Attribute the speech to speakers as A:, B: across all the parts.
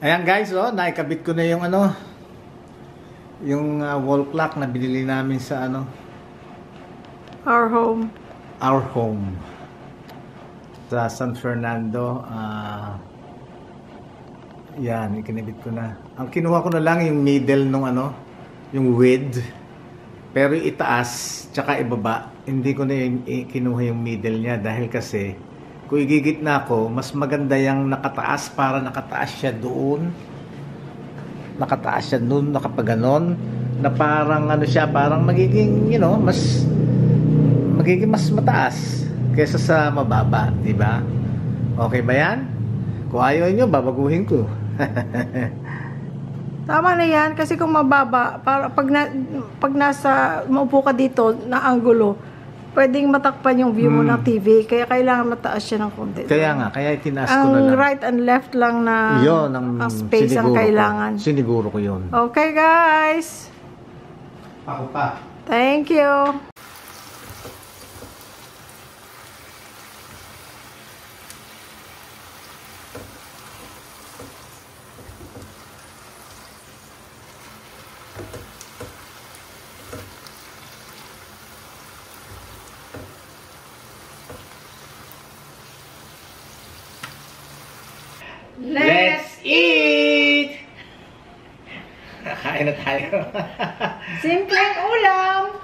A: Ayan guys, oh, naikabit ko na yung ano, yung wall clock na binili namin sa ano,
B: Our home
A: sa San Fernando. Yan, ikinabit ko na. Ang kinuha ko na lang yung middle nung ano, yung width, pero itaas tsaka ibaba, hindi ko na kinuha yung middle niya dahil kasi kung igigitna ko, mas maganda yung nakataas para nakataas siya doon. Nakataas siya doon, nakapaganon. Na parang ano siya, parang magiging, you know, magiging mas mataas kaysa sa mababa, di ba? Okay ba yan? Kung ayaw nyo, babaguhin ko.
B: Tama na yan kasi kung mababa, para pag nasa maupo ka dito na anggulo, pwedeng matakpan yung view mo ng TV. Kaya kailangan mataas siya ng konti.
A: Kaya nga, kaya tinaas ko na lang.
B: Ang right and left lang na
A: yun,
B: ang space ang kailangan.
A: Siniguro ko yun.
B: Okay guys.
A: Ako pa.
B: Thank you.
A: Let's eat! Kain na tayo.
B: Simpleng ulam.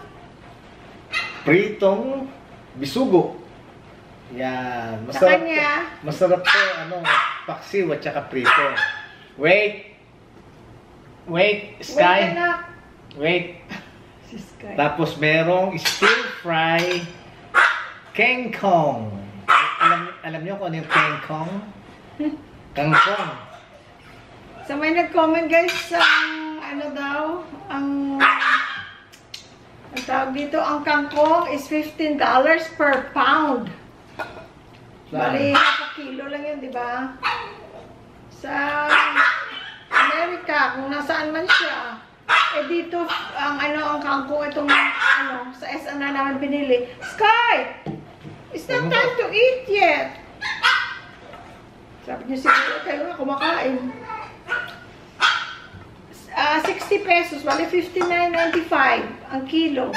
A: Pritong bisugo. Yan.
B: Sa kanya.
A: Masarap to, ano, paksiw at saka prito. Wait, Sky. Wait.
B: Si Sky.
A: Tapos merong stir fry kangkong. Alam niyo kung ano yung kangkong? Kangkong.
B: So may nag-comment guys sa ano daw, ang tawag dito, ang kangkong is $15 per pound. Bali, half a kilo lang yun, di ba? Sa Amerika, kung nasaan man siya, eh dito, ang kangkong itong, sa SM na naman binili. Sky! It's not time to eat yet! Sabi niya, siguro kayo nga kumakain. 60 pesos, bali 59.95 ang kilo.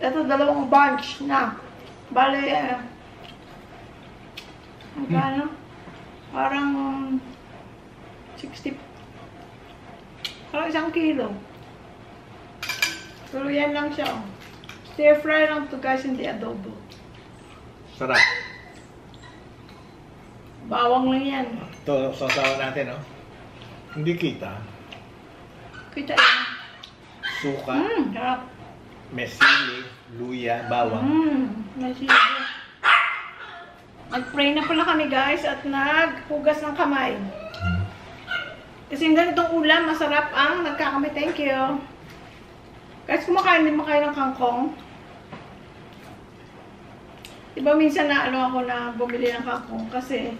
B: Ito, dalawang bunch na. Bali, magkano? Parang 60. Parang isang kilo. Pero yan lang siya. Oh. Stir fry lang to guys, hindi adobo.
A: Sarap.
B: Bawang lang yan.
A: Ito, sasawa natin, no? Hindi kita.
B: Kita yan.
A: Suka,
B: Sarap.
A: mesili, luya, bawang.
B: May sili. Nag-pray na pala kami guys at naghugas ng kamay. Kasi yung ganitong ulam, masarap ang nagkakamay. Thank you. Guys, kumakain din mo kayo ng kangkong. Diba minsan na ako na bumili ng kangkong kasi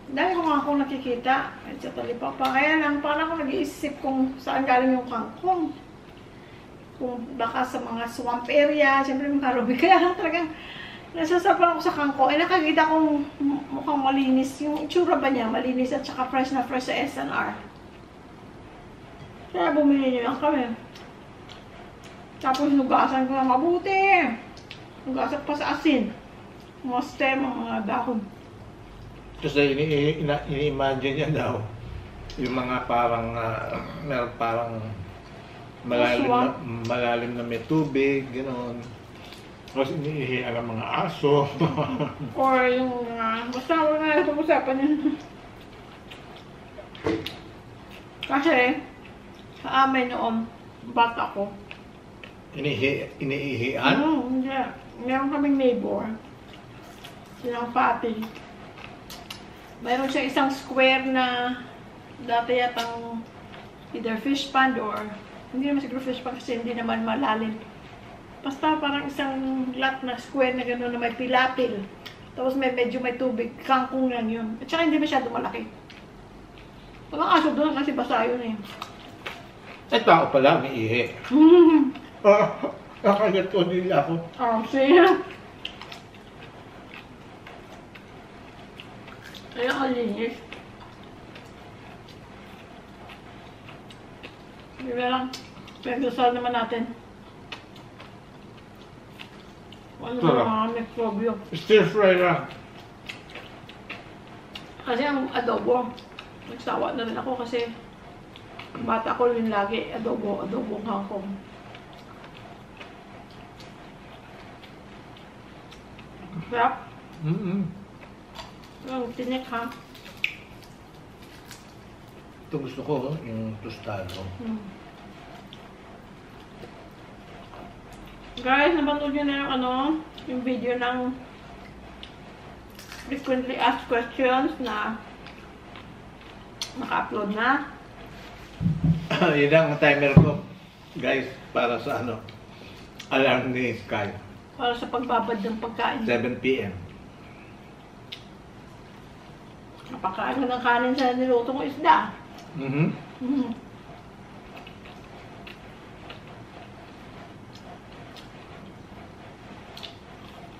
B: dahil ko kangkong nakikita at sa talipapa. Kaya lang, parang ako nag-iisip kung saan galing yung kangkong. Kung baka sa mga swamp area, siyempre mga rubi. Kaya lang talagang nasasapan ako sa kangkong. Eh, nakakita kong mukhang malinis. Yung itsura ba niya, malinis at saka fresh na fresh sa SNR. Kaya bumili niyo lang kami. Tapos nugasan ko na mabuti. Nugasan pa sa asin. Mga stem, mga dahon.
A: Kasi ini-imagine niya daw yung mga parang parang malalim na may tubig, gano'n. Tapos iniihian ng mga aso.
B: Or yung basta wala na ito usapan yun. Kasi sa amin noong bata ko.
A: Iniihian?
B: Hindi. Meron kaming neighbor. Silang pati. Mayroon siya isang square na dati yatang either fish pond or hindi naman siguro fish pond kasi hindi naman malalim. Basta parang isang lot na square na gano'n na may pilapil. Tapos medyo may tubig. Kangkong lang yun. At saka hindi masyado malaki. Walang aso doon kasi basa yun eh.
A: Ay, tao pala, may ihi. Nakagato nila ako.
B: Oh, siya. Kaya kalinis. Yun na lang. Pagdasal naman natin. Ano ba mga mikrobyo?
A: Stir fry lang.
B: Kasi ang adobo, nagsawa na rin ako kasi bata ko rin lagi, adobo kangkong. Sarap. Ang tinik ha.
A: Ito gusto ko, yung tostado.
B: Guys, napanood nyo na yung yung video ng frequently asked questions na naka-upload na.
A: Yun ang timer ko, guys, para sa alarm ni Sky.
B: Para sa pagbabad ng pagkain.
A: 7 p.m.
B: Napakain ko ng kanin sa niluto kong isda.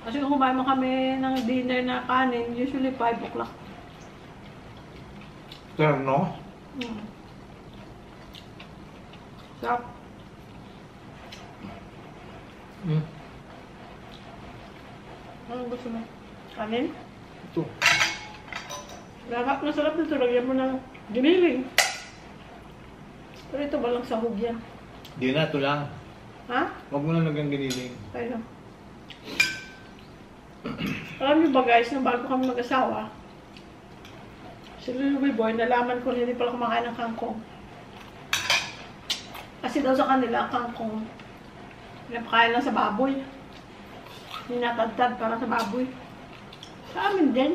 B: Kasi kung kumain mo kami ng dinner na kanin, usually 5 o'clock.
A: Terno?
B: Sarap. Anong gusto mo? Kanin?
A: Ito.
B: Masarap nito. Lagyan mo ng giniling. Pero ito ba lang sahog yan?
A: Di na, ito lang.
B: Ha?
A: Huwag mo na nagang giniling.
B: Ayun. Alam niyo ba guys, nung bago kami mag-asawa, si Luluboy Boy, nalaman ko hindi pala kumakain ng kangkong. Kasi daw sa kanila, ang kangkong, pinapakain lang sa baboy. Ninatadtad para sa baboy. Sa amin din.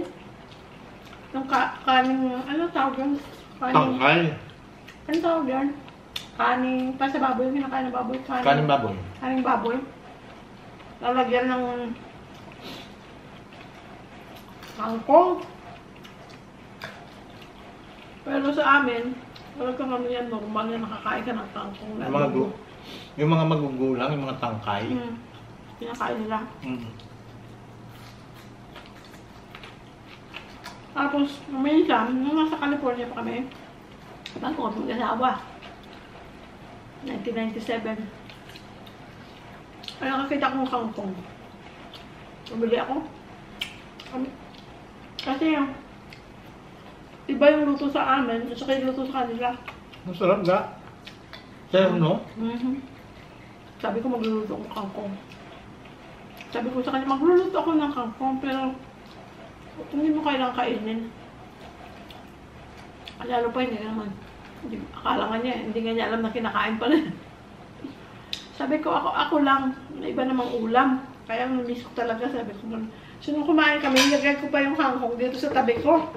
B: Yung kaning, ano tawag yun?
A: Tangkay.
B: Ano tawag yun? Kaning, pa sa baboy, kinakain ng baboy.
A: Kaning baboy.
B: Kaning baboy. Lalagyan ng kangkong. Pero sa amin, talagang kami yan normal na nakakain ka ng kangkong.
A: Yung mga magugulang, yung mga tangkay.
B: Pinakain nila. Tapos, minsan, nung nasa California pa kami, bago kami mag-asawa. 1997. Ay, nakakita ko ng kangkong. Bumili ako. Kasi, iba yung luto sa amin, at saka yung luto sa kanila.
A: Masarap ga. Terno?
B: Sabi ko magluluto ako ng kangkong. Sabi ko sa kanya, magluluto ako ng kangkong, pero hindi mo kailangang kainin. Lalo pa hindi naman. Akala nga niya, hindi nga niya alam na kinakain pala. Sabi ko, ako lang, may iba namang ulam. Kaya namiss ko talaga, sabi ko. So nung kumain kami, nilagay ko pa yung kangkong dito sa tabi ko.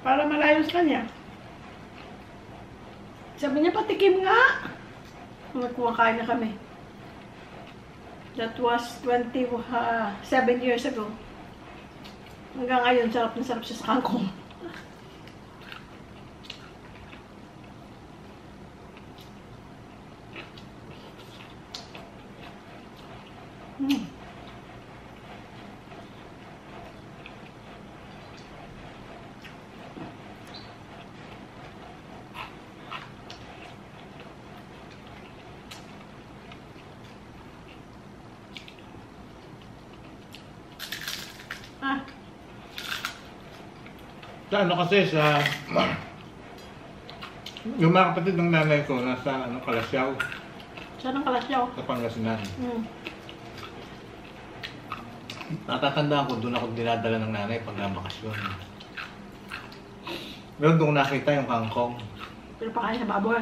B: Para malayo sa kanya. Sabi niya, patikim nga. Kumakain na kami. That was 27 years ago. Hanggang ngayon, sarap na sarap siya sa kangkong.
A: Sa kasi sa yung mga kapatid ng nanay ko nasa Kalasyaw.
B: Saan ang Kalasyaw?
A: Sa Pangasinan. Natatandaan ko, doon ako dinadala ng nanay pag nabakasyon. Meron doon nakita yung kangkong.
B: Pero pakain sa baboy?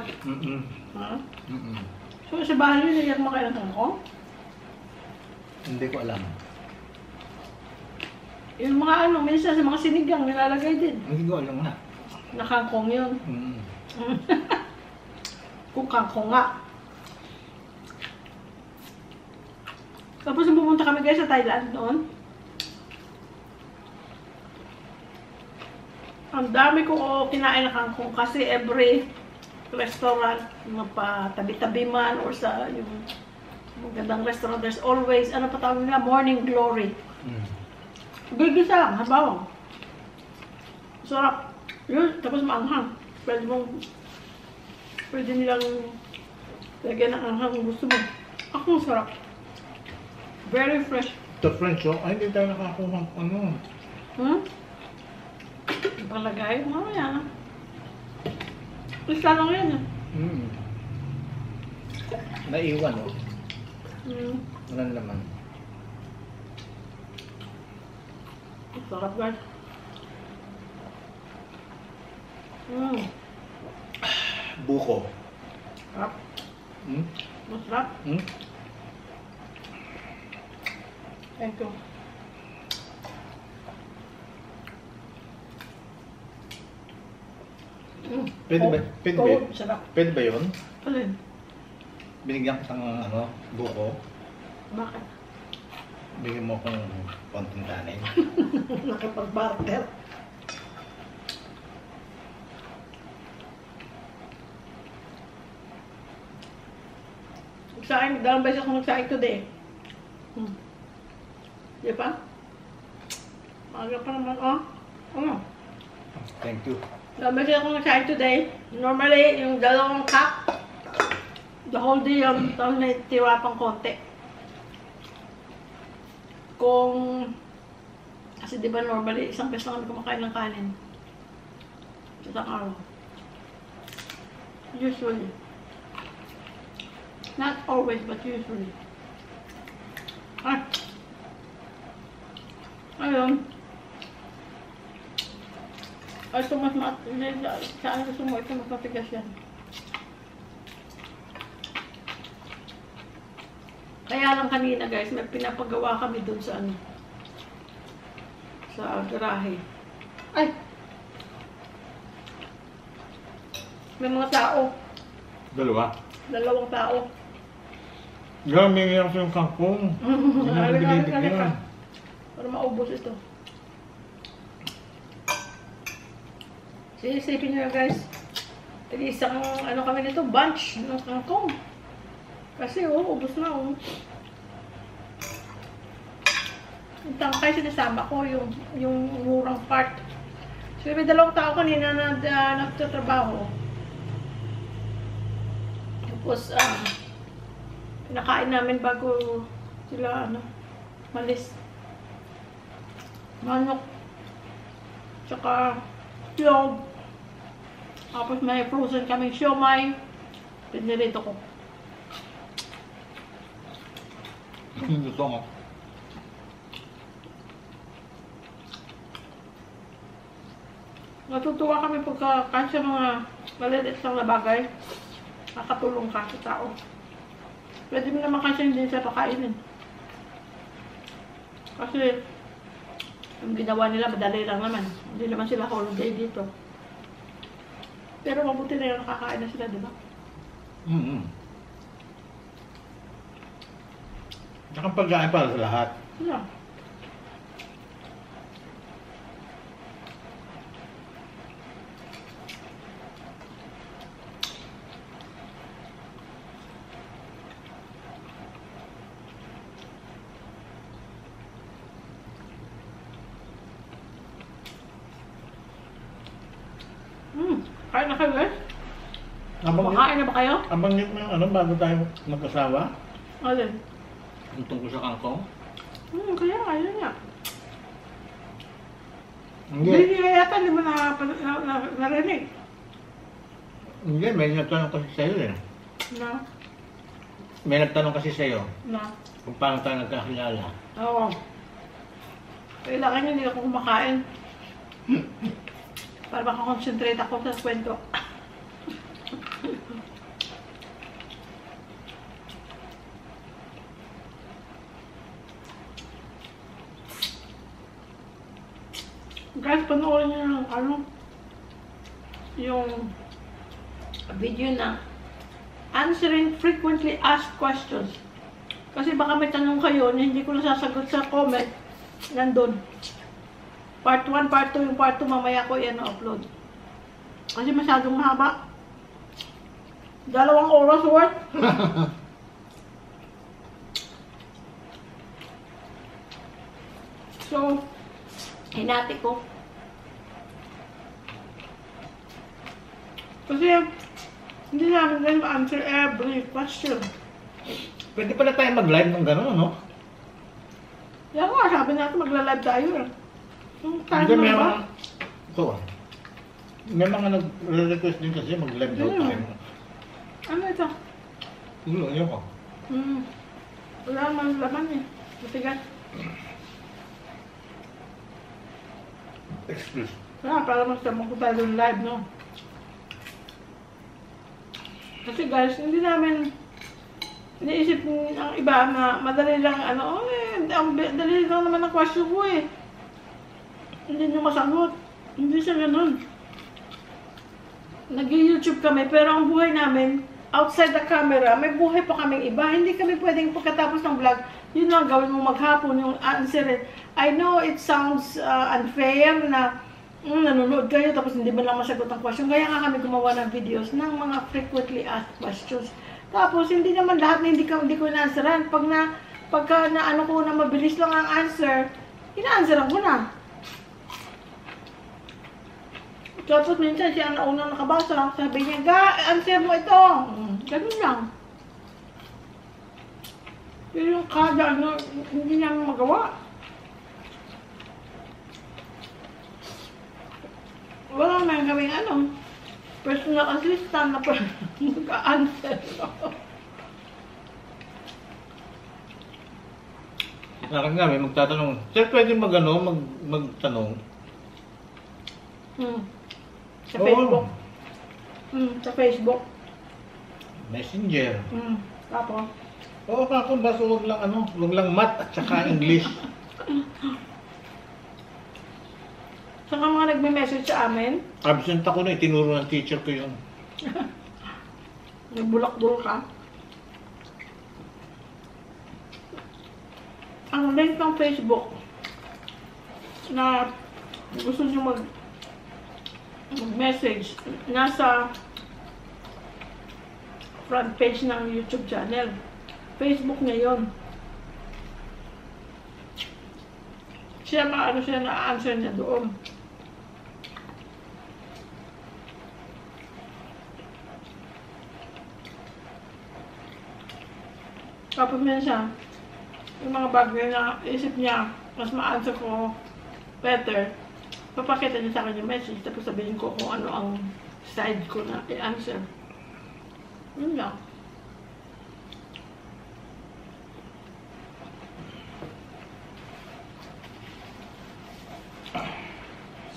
A: Ha?
B: So sa bahay yun, nagyan mo kayo ng kangkong?
A: Hindi ko alam.
B: Yung mga minsan sa mga sinigang nilalagay din.
A: Hindi ko alam na.
B: Nakangkong yun. Kung kangkong nga. Tapos nung pumunta kami guys sa Thailand noon, ang dami ko kinain na kangkong kasi every restaurant, mapatabi-tabi man or sa yung magandang restaurant, there's always, ano pa tawag nila, morning glory. Gigisa lang, habawang. Sarap. Yun, tapos maanghang. Pwede mong Pwede nilang lagyan ng anghang kung gusto mo. Ako sarap. Very fresh.
A: Ito French, oh. Ay, hindi tayo nakakuha ng ano.
B: Palagay, mamaya. Isa lang yan.
A: Naiwan, oh.
B: Mm.
A: Wala naman.
B: Sarap guys.
A: Buko.
B: Sarap.
A: Hmm?
B: Masarap.
A: Hmm?
B: Thank you.
A: Pwede ba? Pwede ba?
B: Cold, sarap.
A: Pwede ba yun?
B: Alin?
A: Binigyan ko ng ano, buko.
B: Bakit?
A: Bigyan mo akong konting kanin.
B: Nakipag-barter. Sa akin, dalawang beses ako nagsaing today. Di ba? Maaga pa naman, oh.
A: Thank you.
B: Dalawang beses ako nagsaing today. Normally, yung dalawang cup, the whole day yung tapos may tira pang konti. Kung, kasi di ba normally, isang beses lang kami kumakain ng kanin. Isang araw. Usually. Not always, but usually. Ayun. Ay, ito mas saan gusto mo, ito mas matigas yan. Kaya lang kanina guys, may pinapagawa kami dun sa ano. Sa garahe. Ay! May mga tao. Dalawang tao.
A: Gaming yan sa yung kangkong. Hindi na binibigyan.
B: Para maubos ito. Isipin nyo guys. Isang ano kami nito, bunch ng kangkong. Kasi ubos na Yung tangkay sinasama ko, yung murang part. So may dalawang tao kanina na nagtatrabaho. Tapos, pinakain namin bago sila, malis. Manok. Tsaka, yog. Tapos may frozen kaming siomay. Pinirito ko.
A: Gusto mo.
B: Natutuwa kami pagka kahit sa mga maliit lang na bagay, nakatulong ka sa tao. Pwede mo naman kasi hindi siya pakainin. Kasi, yung ginawa nila, madali lang naman. Hindi naman sila holiday dito. Pero mabuti na yung nakakain na sila, di ba?
A: Tsaka pagkain para sa lahat.
B: Yeah. Kain na kayo guys? Makain na ba kayo?
A: Ang banggit mo yung ano, bago tayo mag-asawa?
B: Alin?
A: Yung tungkol sa kangkong?
B: Kaya ayun nga.
A: Hindi.
B: Hindi niya yata, hindi mo narinig.
A: Hindi, may nagtanong kasi sa'yo eh.
B: Na?
A: May nagtanong kasi sa'yo
B: Na?
A: kung paano tayo nagkakilala.
B: Oo. Kailangan hindi ako kumakain. Para makakonsentrate ako sa kwento. Guys, panoorin niyo yung video na answering frequently asked questions. Kasi baka may tanong kayo na hindi ko nasasagot sa comment, nandun. Part 1, part 2, yung part 2 mamaya ko yan na-upload. Kasi masyadong mahaba. 2 oras worth. So, hinati ko. Kasi, Hindi namin din ma-answer every question.
A: Pwede pala tayo mag-live ng gano'n, ano?
B: Yan nga, sabi natin magla-live tayo. Time
A: Hindi,
B: mo
A: may
B: ba?
A: mga... Ito ah. May mga nag-request din kasi mag-live daw tayo.
B: Ano ito?
A: Ulo, yun ko.
B: Wala naman laman eh. Matigas.
A: Excuse.
B: Para mas tamang ko tayo yung live, no? Kasi guys, hindi namin iniisip ang iba na madali lang, ano, ang dali lang naman ang question ko eh. Hindi nyo masagot. Hindi siya ganun. Nag-YouTube kami, pero ang buhay namin, outside the camera, may buhay pa kaming iba. Hindi kami pwedeng pagkatapos ng vlog, yun lang gawin mo maghapon yung answer. I know it sounds unfair na nanonood kayo tapos hindi ba lang masagot ang question. Kaya nga kami gumawa ng videos ng mga frequently asked questions. Tapos hindi naman lahat na hindi ko ina-answeran. Pagka na ano ko na mabilis lang ang answer, ina-answeran ko na. Tapos minsan siya ang unang nakabasa, sabi niya, answer mo ito. Ganun lang. Pero yung kada, hindi namin magawa. Wala naman kaming personal assistant na mag-answer.
A: Akin nga, may magtatanong. Sir, pwede magtanong?
B: Sa Facebook. Sa Facebook.
A: Messenger.
B: Tapos?
A: Oo, kako, basta wag lang math at saka English.
B: Saan ka mga nagme-message sa amin?
A: Absent ako na, itinuro ng teacher ko yun.
B: Nagbulak-bulak ka? Ang link ng Facebook na gusto nyo mag-message nasa front page ng YouTube channel. Facebook niya yun. Siya na-answer niya doon. Kapag minsan, yung mga bagay na isip niya, mas ma-answer ko better, papakita niya sa akin yung message, tapos sabihin ko kung ano ang side ko na i-answer. Yun lang.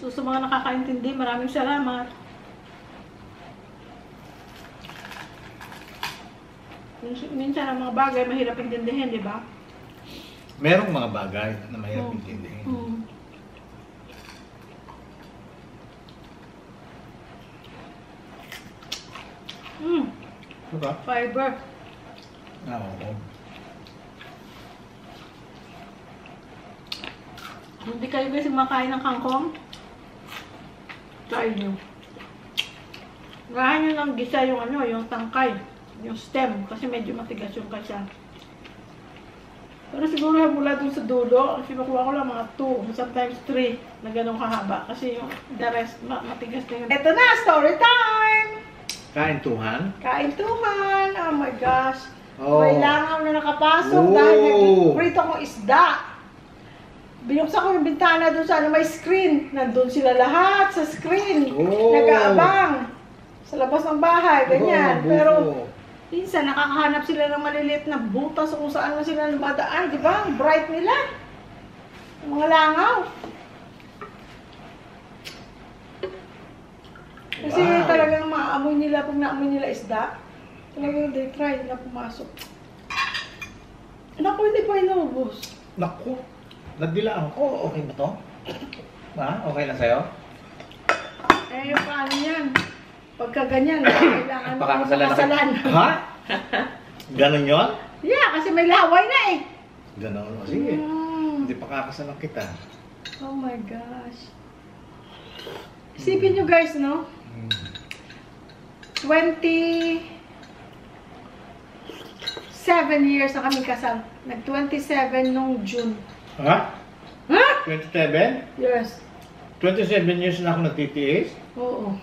B: So sa mga nakakaintindi, maraming salamat. Minsan ang mga bagay mahirap intindihin, di ba?
A: Merong mga bagay na mahirap intindihin. Diba?
B: Fiber.
A: Oo.
B: Hindi kayo guys kumakain ng kangkong? Try nyo. Gahan nyo ng gisa yung tangkay. Yung stem. Kasi medyo matigas yung kasa. Pero siguro mula dun sa dulo, sinukuha ko lang mga 2, sometimes 3 na ganun kahaba. Kasi yung the rest matigas na yun. Ito na! Story time!
A: Kaintuhan?
B: Kaintuhan! Oh my gosh!
A: Oh.
B: May langaw na nakapasok dahil nag-prito ko isda. Binuksan ko yung bintana doon sa may screen. Nandun sila lahat sa screen. Nag-aabang. Sa labas ng bahay, ganyan. Pero minsan nakakahanap sila ng maliliit na butas kung saan na sila lumadaan. Di ba? Ang bright nila. Ang mga langaw. Kasi talagang maamoy nila pag naamoy nila isda. Talagang they try na pumasok. Naku, hindi pa inubos.
A: Naku, nagdilaan ko. Okay ba to? Ha? Okay lang sa'yo?
B: Eh, paano yan? Pagka ganyan, kailangan
A: Pakakasalan. Ha? Ganon yun?
B: Yeah, kasi may laway na eh.
A: Ganon. O sige. Hindi pakakasalan kita.
B: Oh my gosh. Isipin nyo guys, no? 27 years na kami kasal. Nag-27 nung June.
A: Ha?
B: Ha?
A: 27?
B: Yes.
A: 27 years na ako nagtitiis?
B: Oo.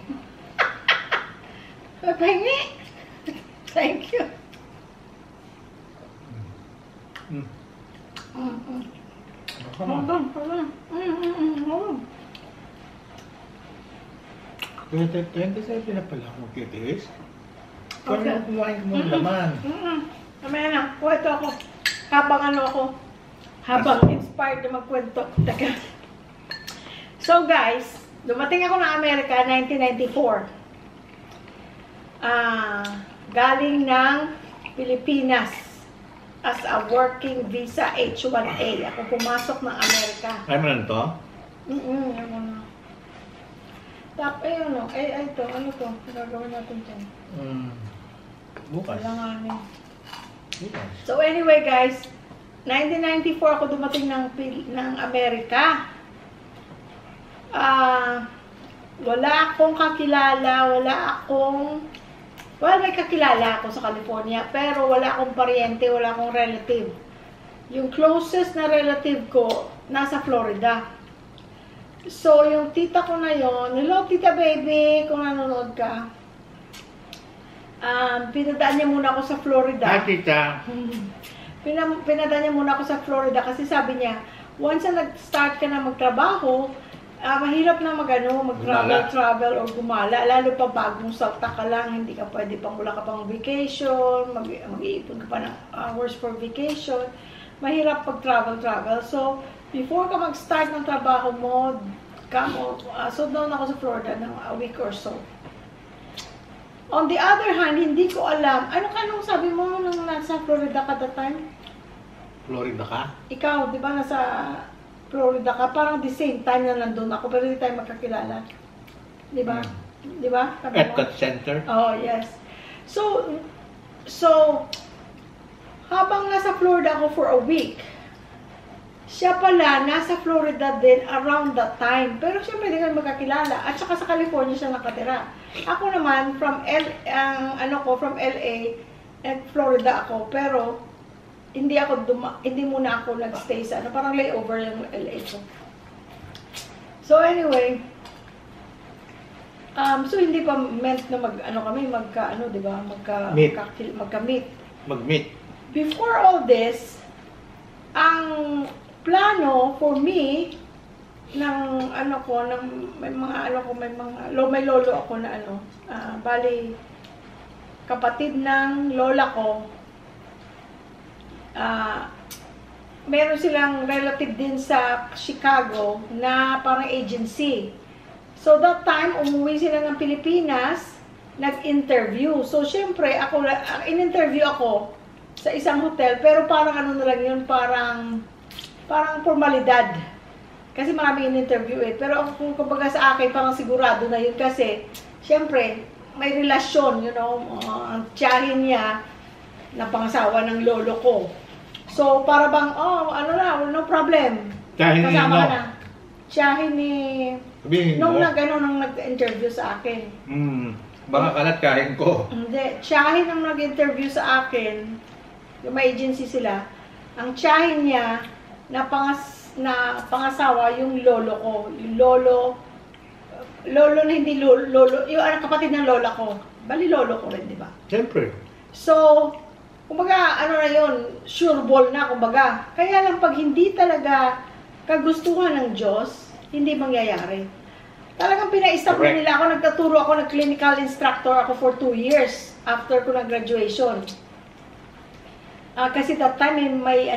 B: Pahingi. Thank you.
A: Mm.
B: Hold on, hold on. Hold on.
A: 27 na pala ako magtitiis. Kung
B: Okay.
A: ano kumain ko muna laman.
B: Mamaya na, kwento ako. Habang inspired na magkwento. Teka. So guys, dumating ako ng Amerika 1994. Galing ng Pilipinas as a working visa H1A. Ako pumasok ng Amerika.
A: Kaya mo na ito?
B: Yan mo na. Ano to? Gagawin natin ito.
A: Bukas.
B: Kailanganin.
A: Bukas.
B: So anyway guys, 1994 ako dumating ng Amerika. Wala akong kakilala, may kakilala ako sa California, pero wala akong paryente, wala akong relative. Yung closest na relative ko, nasa Florida. So, yung tita ko na yon, hello tita baby, kung nanonood ka. Pinadaan niya muna ako sa Florida.
A: Hi, tita.
B: Pinadaan niya muna ako sa Florida kasi sabi niya, once na nag-start ka na magtrabaho, mahirap na mag-travel or gumala. Lalo pa bagong salta ka lang, hindi ka pwede wala ka pang vacation, mag-iipon ka pa ng hours for vacation. Mahirap pag-travel. So, before ka mag-start ng trabaho mo, so doon ako sa Florida ng a week or so. On the other hand, hindi ko alam, anong sabi mo nung nasa Florida ka that time?
A: Florida ka?
B: Ikaw, di ba nasa Florida ka? Parang the same time na nandun ako, pero hindi tayo magkakilala. Di ba? Di ba?
A: Epcot Center?
B: Oh, yes. So, habang nasa Florida ako for a week, siya pala, nasa Florida din around that time. Pero siyempre, hindi kami magkakilala. At saka sa California siya nakatira. Ako naman, from LA, at Florida ako. Pero, hindi muna ako nag-stay sa, parang layover yung LA ko. So, anyway, so hindi pa meant na magka-meet.
A: Mag-meet.
B: Before all this, ang plano for me may lolo ako na bali kapatid ng lola ko, meron silang relative din sa Chicago na parang agency. So that time umuwi sila ng Pilipinas, nag-interview. So syempre in-interview ako sa isang hotel, pero parang na lang yun, parang formalidad. Kasi maraming in-interview Pero kung kumbaga sa akin, parang sigurado na yun kasi, syempre, may relasyon, ang tiyahin niya na pangasawa ng lolo ko. So, para bang, no problem.
A: Tiyahin niya, no?
B: Tiyahin ni... nung nag-interview sa akin.
A: Baka kalat kain ko.
B: Hindi. Tiyahin nung nag-interview sa akin, yung may agency sila, ang tiyahin niya, na pangasawa yung lolo ko. Yung lolo na hindi lolo, yung kapatid ng lola ko. Bali lolo ko rin, di ba?
A: Siyempre.
B: So, kumbaga, yun, sure ball na, kumbaga. Kaya lang pag hindi talaga kagustuhan ng Diyos, hindi mangyayari. Talagang pina-stop na nila ako, nagtaturo ako, nag-clinical instructor ako for 2 years after ko nag-graduation. Kasi that time may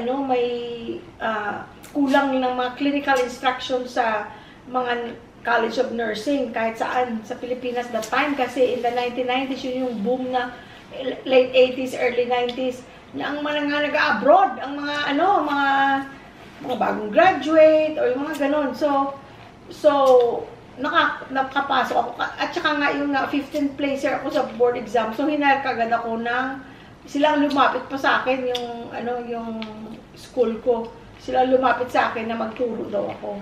B: kulang ng mga clinical instruction sa mga College of Nursing kahit saan sa Pilipinas that time, kasi in the 1990s yun yung boom na late 80s, early 90s na ang mga nag-abroad, ang mga mga bagong graduate or yung mga ganon. So nakapasok ako at saka nga yung 15th placer ako sa board exam. So hinayar kagad ako silang lumapit pa sa akin yung school ko. Sila lumapit sa akin na magturo daw ako.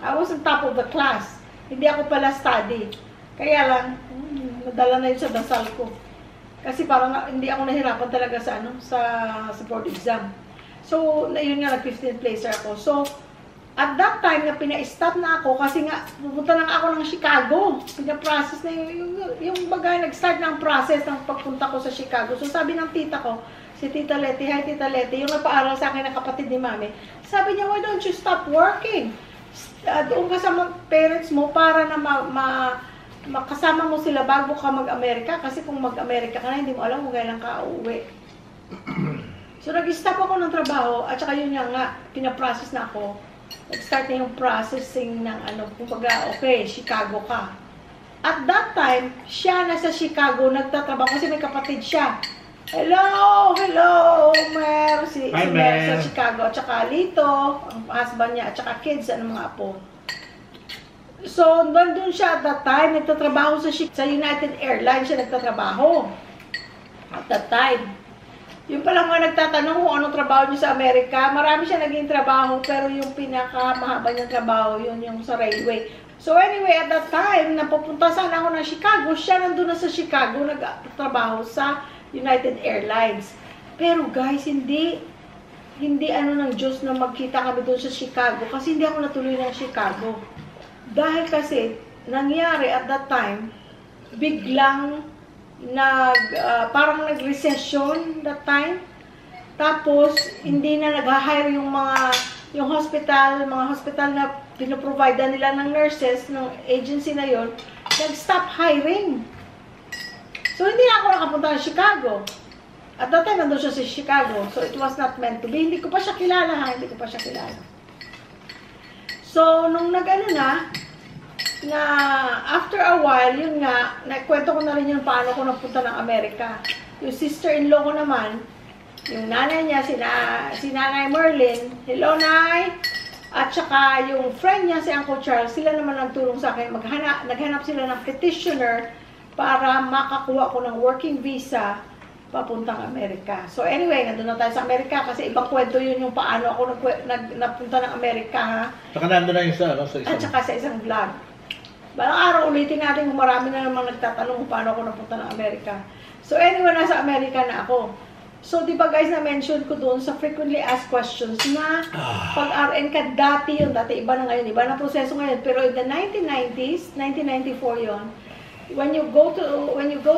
B: I was on top of the class. Hindi ako pala study. Kaya lang, nadala na yun sa dasal ko. Kasi parang hindi ako nahirapan talaga sa board exam. So, yun nga, nag-15th placer ako. So, At that time, na pina-stop na ako kasi nga, pupunta na ako ng Chicago. Pina-process na yung bagay, nag-start na ang process ng pagpunta ko sa Chicago. So sabi ng tita ko, si Tita Leti, hi Tita Leti, yung nagpaaral sa akin ng kapatid ni Mami, sabi niya, why don't you stop working? Doon ka sa parents mo para na makasama mo sila bago ka mag-Amerika. Kasi kung mag-Amerika ka na, hindi mo alam kung kailan ka uuwi. So nag-stop ako ng trabaho at saka yun nga, pina-process na ako. Nag-start na yung processing ng kumbaga, okay, Chicago ka. At that time, siya nasa Chicago, nagtatrabaho kasi may kapatid siya. Hello, Mer, si Mer sa Chicago, at saka Lito, ang husband niya, at saka kids, mga apo. So, nandun siya at that time, nagtatrabaho sa United Airlines siya nagtatrabaho. At that time. Yung palang mga nagtatanong kung anong trabaho niya sa Amerika, marami siya naging trabaho, pero yung pinakamahaba niyang trabaho, yun yung sa railway. So anyway, at that time, napupunta sana ako ng Chicago, siya nandun na sa Chicago, nagtatrabaho sa United Airlines. Pero guys, hindi ng Diyos na magkita kami doon sa Chicago, kasi hindi ako natuloy ng Chicago. Dahil kasi, nangyari at that time, biglang parang nag-recession that time. Tapos, hindi na nag-hire yung hospital, mga hospital na pinoprovide nila ng nurses, ng agency na yon, nag-stop hiring. So, hindi na ako nakapunta ng Chicago. At that time, nandun siya sa Chicago. So, it was not meant to be. Hindi ko pa siya kilala, hindi ko pa siya kilala. So, nung na after a while, yun nga, nagkwento ko na rin yung paano ko napunta ng Amerika. Yung sister-in-law ko naman, yung nanay niya, si Nanay Merlin, hello Nay! At saka yung friend niya, si Uncle Charles, sila naman nagtulong sa akin, naghanap sila ng petitioner para makakuha ko ng working visa papuntang Amerika. So anyway, nandun na tayo sa Amerika kasi ibang kwento yun yung paano ako napunta ng Amerika. Ha?
A: Saka nandun na yung sa isang...
B: At saka sa isang vlog. Balang araw ulitin natin kung marami na namang nagtatanong kung paano ako napunta ng Amerika. So anyway, nasa Amerika na ako. So di ba guys, na-mention ko doon sa frequently asked questions na pag-RN ka dati iba na ngayon, iba na proseso ngayon. Pero in the 1990s, 1994 yon, when you go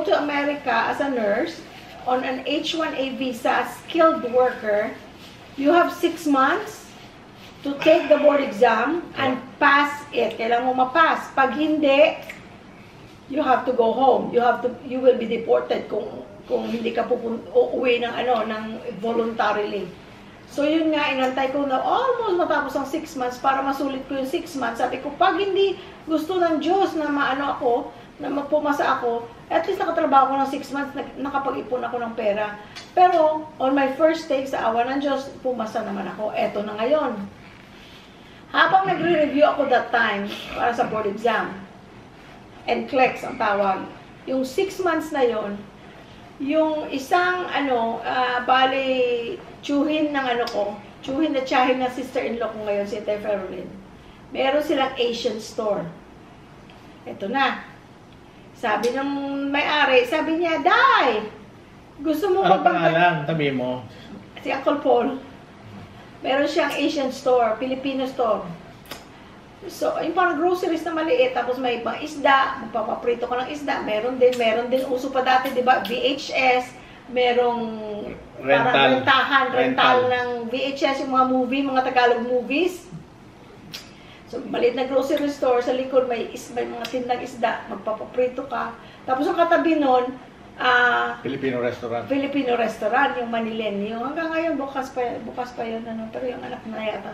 B: to America as a nurse, on an H-1A visa, skilled worker, you have 6 months to take the board exam and pass it. Kailangan mo ma-pass. Pag hindi, you have to go home. You will be deported kung hindi ka uuwi ng voluntarily. So yun nga, inantay ko na almost matapos ang 6 months para masulit ko yung 6 months. Sabi ko, pag hindi gusto ng Diyos na na magpumasa ako, at least nakatrabaho ko ng 6 months, nakapag-ipon ako ng pera. Pero, on my first take sa awa ng Diyos, pumasa naman ako. Eto na ngayon. Habang nagre-review ako that time para sa board exam, NCLEX ang tawag, yung 6 months na yon, yung isang tsuhin na tsahin ng sister-in-law ko ngayon, si Tay Ferolin, meron silang Asian store. Ito na. Sabi ng may-ari, sabi niya, Day, gusto mo
A: ano pangalan? Tabi mo.
B: Si Uncle Paul. Meron siyang Asian store, Filipino store. So, yung parang groceries na maliit, tapos may ibang isda, magpapaprito ka ng isda, meron din, uso pa dati, di ba, VHS, merong rental ng VHS, yung mga mga Tagalog movies. So, maliit na grocery store, sa likod may mga tindang isda, magpapaprito ka. Tapos ang katabi nun,
A: Filipino restaurant,
B: yung Manilenyo. Hanggang ngayon, bukas pa yun, pero yung anak na yata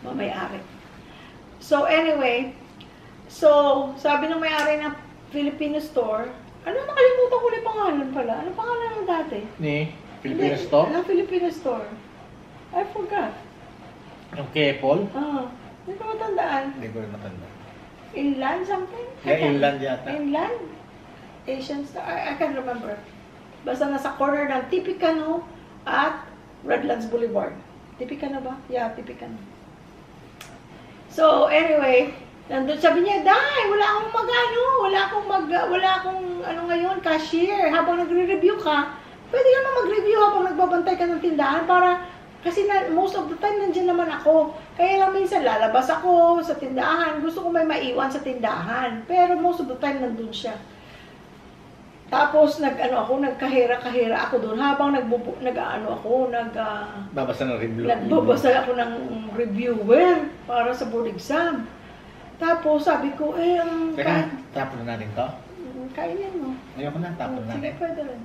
B: may-ari. So, anyway, sabi ng may-ari ng Filipino store, nakalimutan ko yung pangalan pala. Ano pangalan ng dati?
A: Ni Filipino store?
B: Filipino store. I forgot.
A: Yung Kepol?
B: Hindi ko matandaan.
A: Hindi ko rin matandaan.
B: Inland something?
A: Inland yata.
B: Inland? Asian store? I can't remember. Basta nasa corner ng Tipicano at Redlands Boulevard. Tipicano ba? Yeah, Tipicano. So, anyway, nandun sabi niya, Day, wala akong ngayon, cashier. Habang nagre-review ka, pwede ka na mag-review habang nagbabantay ka ng tindahan para Kasi most of the time, nandiyan naman ako. Kaya lang minsan lalabas ako sa tindahan. Gusto ko may maiwan sa tindahan. Pero most of the time, nandun siya. Tapos, nagkahera-kahera ako doon. Habang
A: Babasa ng review.
B: nagbabasa ako ng reviewer para sa board exam. Tapos, sabi ko, ang...
A: Teka, tapon na natin to?
B: Kainin mo.
A: Ayoko na, tapon na
B: Sige,
A: natin.
B: pwede rin.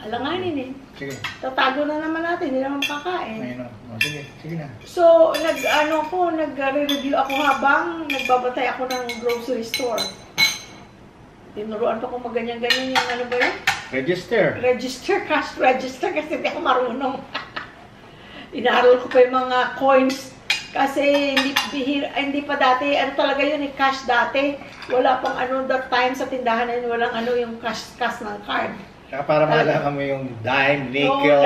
B: Alanganin eh.
A: Sige.
B: Tatago na naman natin, hindi naman kakain.
A: Ayun o. Sige, sige na.
B: So, nag-review ako habang nagbabatay ako ng grocery store. Tinuruan pa kung maganyan-ganyan yung ano ba yun?
A: Register.
B: Cash register kasi hindi ako marunong. Inaaral ko pa yung mga coins kasi hindi pa dati, talaga yun cash dati. Wala pang that time sa tindahan na yun, walang yung cash ng card.
A: Saka para malaman mo yung dime, nickel,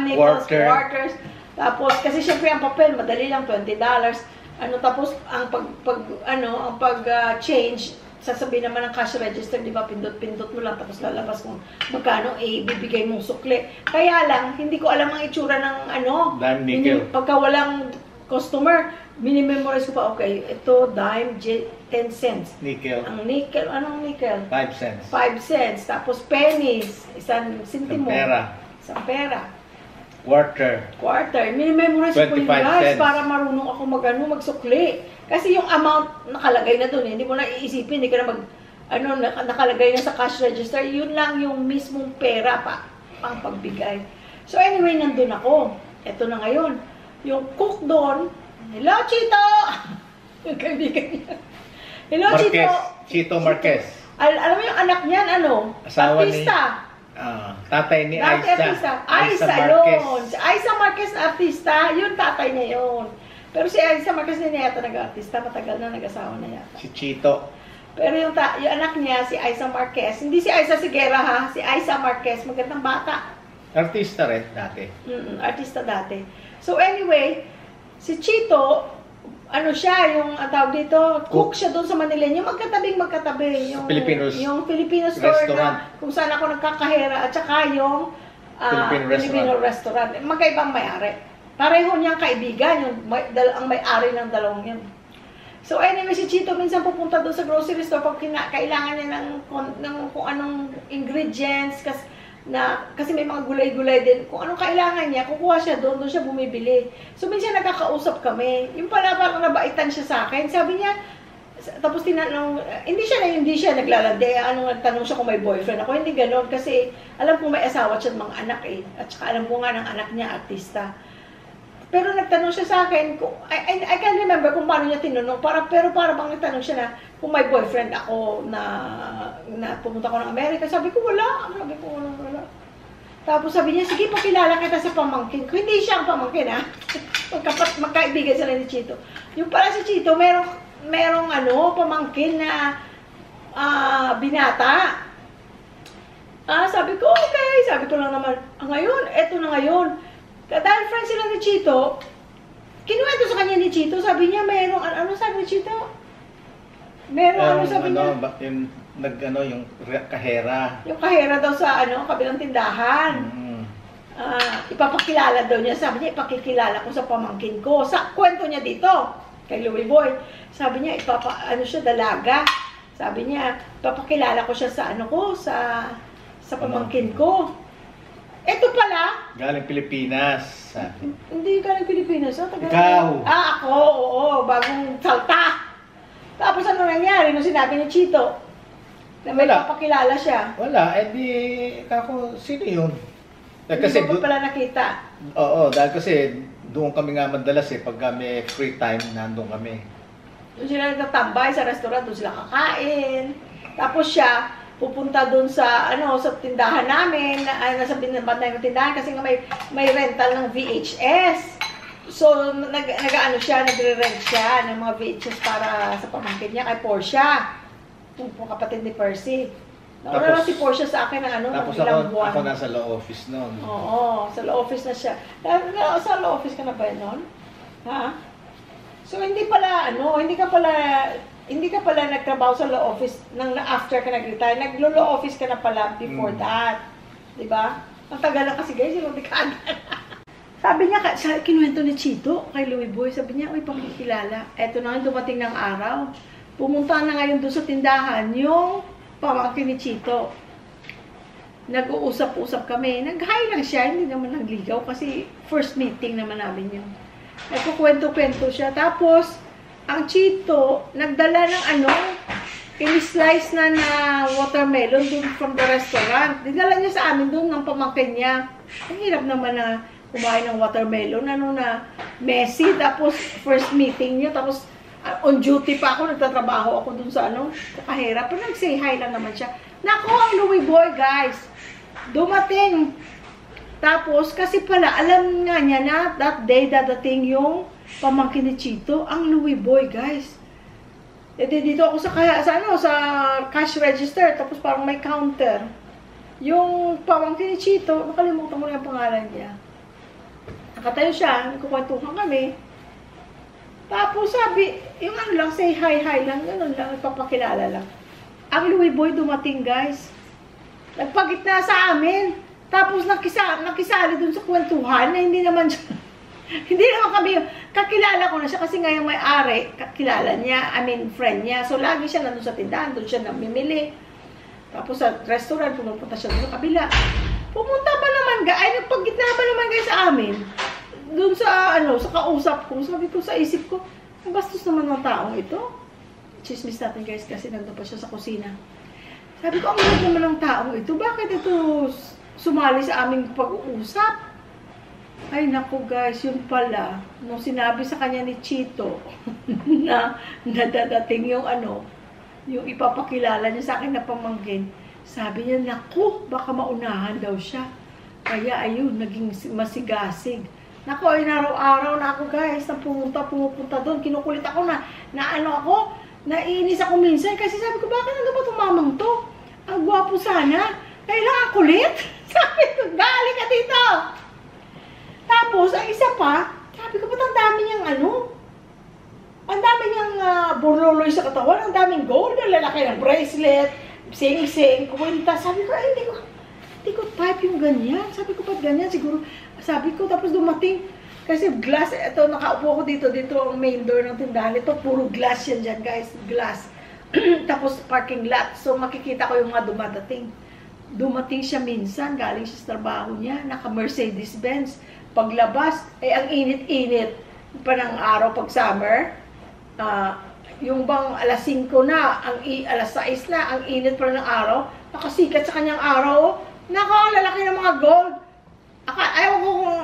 B: nickels, quarters. Tapos, kasi syempre ang papel, madali lang, $20. Tapos, ang pag-change, sasabihin naman ng cash register, di ba, pindot-pindot mo lang, tapos lalabas kung magkano, bibigay mong sukli. Kaya lang, hindi ko alam ang itsura ng
A: dime, nickel.
B: Pagka walang customer, minimemorize ko pa, okay, ito, dime, 10 cents.
A: Nickel.
B: Ang nickel, anong nickel?
A: 5 cents.
B: 5 cents. Tapos pennies, isang sintimo. Isang pera. Quarter. Minimemorize ko yung guys para marunong ako magsukli. Kasi yung amount nakalagay na doon, hindi mo na iisipin, hindi ka na nakalagay na sa cash register, yun lang yung mismong pera pa, ang pagbigay. So anyway, nandun ako. Ito na ngayon. Yung cook doon, hello, Chito! Yung kaibigan niya. Hello,
A: Chito Marquez.
B: Alam mo yung anak niyan,
A: asawa
B: artista.
A: Tatay ni Aiza.
B: Aiza yun. Si Aiza Marquez na artista, yun tatay niya yun. Pero si Aiza Marquez na yata nag-artista, matagal na nag-asawa na yata.
A: Si Chito.
B: Pero yung anak niya, si Aiza Marquez, hindi si Aiza Sigera ha, si Aiza Marquez, magandang bata.
A: Artista rin dati.
B: Artista dati. So anyway, si Chito, siya, yung tawag dito, cook siya doon sa Manila. Yung magkatabi. Yung Filipino store
A: restaurant.
B: na kung saan ako nagkakahera at saka yung Filipino restaurant. Magkaibang may-ari. Pareho niyang kaibigan, ang may-ari ng dalawang yun. So anyway, si Chito minsan pupunta doon sa grocery store pag kailangan niya ng kung anong ingredients, kasi may mga gulay-gulay din. Kung anong kailangan niya, kukuha siya doon siya bumibili. So, minsan nagkakausap kami. Yung pala, parang nabaitan siya sa akin. Sabi niya, tapos tinanong, hindi siya naglalande. Nagtanong siya kung may boyfriend ako. Hindi ganon. Kasi alam ko may asawa siya at mga anak At saka alam ko nga ng anak niya, artista. Pero nagtanong siya sa akin, I can't remember kung paano niya tinanong, pero para bang nagtanong siya na kung may boyfriend ako na pumunta ko ng Amerika. Sabi ko, wala. Wala. Tapos sabi niya, sige, pakilala kita sa pamangkin ko. Hindi siya ang pamangkin, ha? Magkaibigan sila ni Chito. Yung pala si Chito, merong pamangkin na binata. Sabi ko, okay. Sabi ko lang naman, eto na ngayon. Dahil friends sila ni Chito, kinuwento sa kanya ni Chito, sabi niya, sabi ni Chito? Sabi niya?
A: Yung kahera.
B: Yung kahera daw sa, kabilang tindahan. Ipapakilala daw niya, sabi niya, ipakikilala ko sa pamangkin ko. Sa kwento niya dito, kay Louie Boy, sabi niya, siya, dalaga. Sabi niya, ipapakilala ko siya sa pamangkin ko. Ito pala.
A: Galing Pilipinas.
B: Hindi galing Pilipinas.
A: Ikaw.
B: Ako, oo. Bagong salta. Tapos ano nangyari nung sinabi ni Chito? Na may papakilala siya.
A: Wala. Sino yun?
B: Kasi hindi ko pala nakita.
A: Oo, dahil kasi doon kami nga madalas pag may free time, nandun kami.
B: Doon sila nagtatambay sa restaurant, doon sila kakain. Tapos siya, pupunta doon sa tindahan namin, nasa bintay ng tindahan kasi nga may rental ng VHS. So nagre-rent siya ng mga VHS para sa pamangkin niya kay Portia. Yung kapatid ni Percy. Nauna lang si Portia sa akin ng
A: tapos
B: ilang buwan.
A: Ako nasa law office noon.
B: Oo, sa law office na siya. Sa law office ka na ba noon? Ha? So hindi ka pala nagtrabaho sa law office after ka nag-retire. Naglo-law office ka na pala before that. Diba? Ang tagal lang kasi guys, yung dekada. Sabi niya, kinuwento ni Chito kay Louie Boy, sabi niya, uy, pakikilala. Eto na nga, dumating ng araw. Pumunta na ngayon doon sa tindahan, yung pamangkin ni Chito. Nag-uusap-usap kami. Nag-hi lang siya, hindi naman nagligaw kasi first meeting naman namin yun. Nagkukwento-kwento siya. Tapos, ang Chito, nagdala ng in-slice na watermelon dun from the restaurant. Dinala niya sa amin dun ng pamangkin niya. Ang hirap naman na kumain ng watermelon, na messy, tapos first meeting niya, tapos on duty pa ako, nagtatrabaho ako dun sa kakahirap. Pero nag-say hi lang naman siya. Nako, ang Louie Boy, guys, dumating. Tapos, kasi pala, alam nga niya na that day dadating yung pamangkin ni Chito, ang Louie Boy, guys. E dito ako sa cash register, tapos parang may counter. Yung pamangkin ni Chito, nakalimutan ko na yung pangalan niya. Nakatayo siya, nagkukwentuhan kami. Tapos sabi, yung lang, say hi lang, gano'n lang, nagpapakilala lang. Ang Louie Boy dumating, guys. Nagpagitna sa amin. Tapos nakisali dun sa kwentuhan na hindi naman siya, hindi naman kami, kakilala ko na siya kasi ngayon may-ari, kakilala niya, friend niya. So lagi siya nandun sa tindahan, doon siya namimili. Tapos sa restaurant, pumupunta siya doon sa kabila. Pumunta pa naman, nagpagitna pa naman guys sa amin. Doon sa, sa kausap ko, sabi ko sa isip ko, ang bastos naman ng taong ito. Chismis natin guys, kasi nandun pa siya sa kusina. Sabi ko, ang ganda naman ng taong ito, bakit ito sumali sa aming pag-uusap? Ay naku guys, yun pala, nung sinabi sa kanya ni Chito, na dadating yung yung ipapakilala niya sa akin na pamangkin, sabi niya, naku, baka maunahan daw siya. Kaya ayun, naging masigasig. Naku, ay araw-araw na ako guys, na pumupunta doon. Kinukulit ako naiinis ako minsan. Kasi sabi ko, bakit nandun ba tumamang to? Ang gwapo sana. Kailangan kulit. Sabi ko, dali ka dito. Tapos, ang isa pa, sabi ko, ba't ang dami niyang ang dami niyang burloloy sa katawan, ang daming gold, ang lalaki ng bracelet, sing-sing, kuwenta. Sabi ko, ay, hindi ko type yung ganyan. Sabi ko, ba't ganyan? Siguro, sabi ko, tapos dumating, kasi glass, ito, nakaupo ko dito ang main door ng tindahan. Ito, puro glass yan dyan, guys, glass. Tapos, parking lot. So, makikita ko yung mga dumadating. Dumating siya minsan, galing siya sa trabaho niya, naka-Mercedes-Benz. Paglabas, ang init-init pa ng araw pag summer. Yung bang alas 5 na, alas 6 na, ang init pa ng araw, nakasikat sa kanyang araw, lalaki ng mga gold. Ayaw ko kung,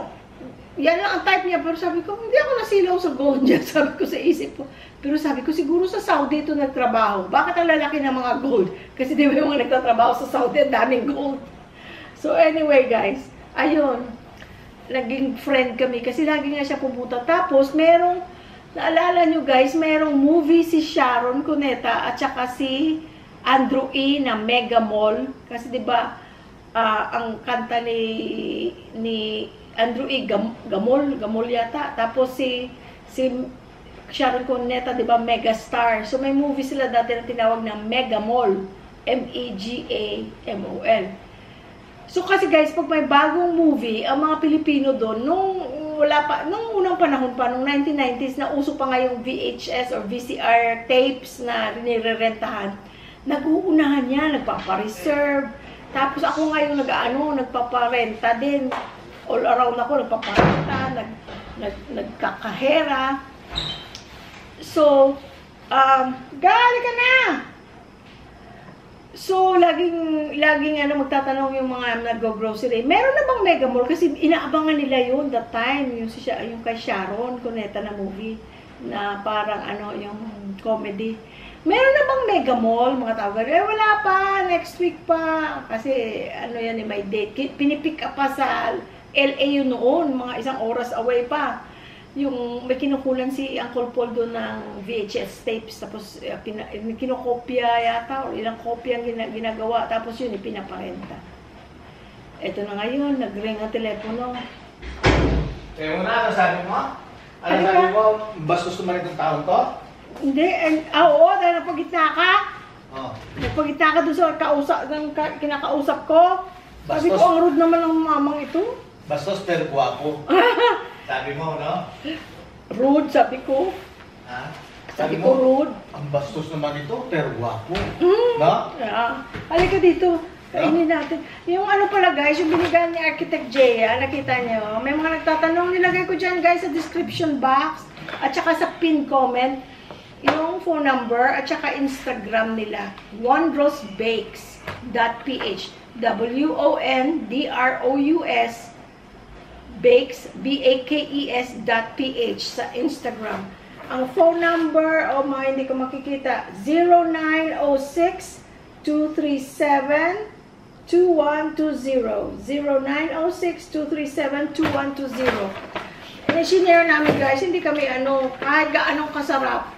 B: yan lang ang type niya, pero sabi ko, hindi ako nasilaw sa gold niya, sabi ko sa isip ko. Pero sabi ko, siguro sa Saudi ito nagtrabaho. Bakit ang lalaki ng mga gold? Kasi di ba yung mga nagtatrabaho sa Saudi, daming gold. So anyway guys, ayun, naging friend kami, kasi lagi nga siya pumunta. Tapos naalala nyo guys, merong movie si Sharon Cuneta at saka si Andrew E. na Mega Mall. Kasi diba, ang kanta ni Andrew E. Gamol yata. Tapos si Sharon Cuneta, diba, Mega Star. So may movie sila dati na tinawag na Mega Mall. M-E-G-A-M-O-L. So kasi guys, pag may bagong movie, ang mga Pilipino doon, nung unang panahon pa, nung 1990s, na uso pa nga yung VHS or VCR tapes na nirerentahan, nag-uunahan niya, nagpapa-reserve. Tapos ako nga yung nagpaparenta din. All around ako, nagpaparenta, nagkakahera. So, gali ka na! So, laging magtatanong yung mga nag-grocery. Meron na bang Mega Mall? Kasi inaabangan nila yun that time. Yung kay Sharon Cuneta na movie. Na parang yung comedy. Meron na bang Mega Mall? Mga tawag. Wala pa. Next week pa. Kasi yan may date. Pinipick up pa sa LA yun noon. Mga isang oras away pa. Yung may kinukulan si Uncle Paul doon ng VHS tapes, tapos kinokopya yata, o ilang kopya ang ginagawa, tapos yun, ipinaparenta. Ito na ngayon, nag-ring ang telepono.
A: Ano sabi mo? Sabi mo, bastos naman itong taon to?
B: Hindi, oo, dahil napagitna ka.
A: Oh.
B: Napagitna ka doon sa kinakausap ko. Sabi ko, ang rude naman ng mamang ito.
A: Bastos pero guwapo. Sabi mo, no?
B: Rude, sabi ko.
A: Ha?
B: Sabi ko rude.
A: Ang bastos naman ito, pero guwapo.
B: Mm.
A: No?
B: Yeah. Halika dito. Kainin natin. Yung ano pala guys, yung binigyan ni Architect Jaya, nakita nyo, may mga nagtatanong, nilagay ko dyan guys sa description box, at saka sa pin comment, yung phone number, at saka Instagram nila, wondrousbakes.ph WONDROUS bakes, BAKES.ph sa Instagram. Ang phone number, mga hindi ko makikita, 0906-237-2120. 0906-237-2120. Sinare namin guys, hindi kami kahit gaanong kasarap.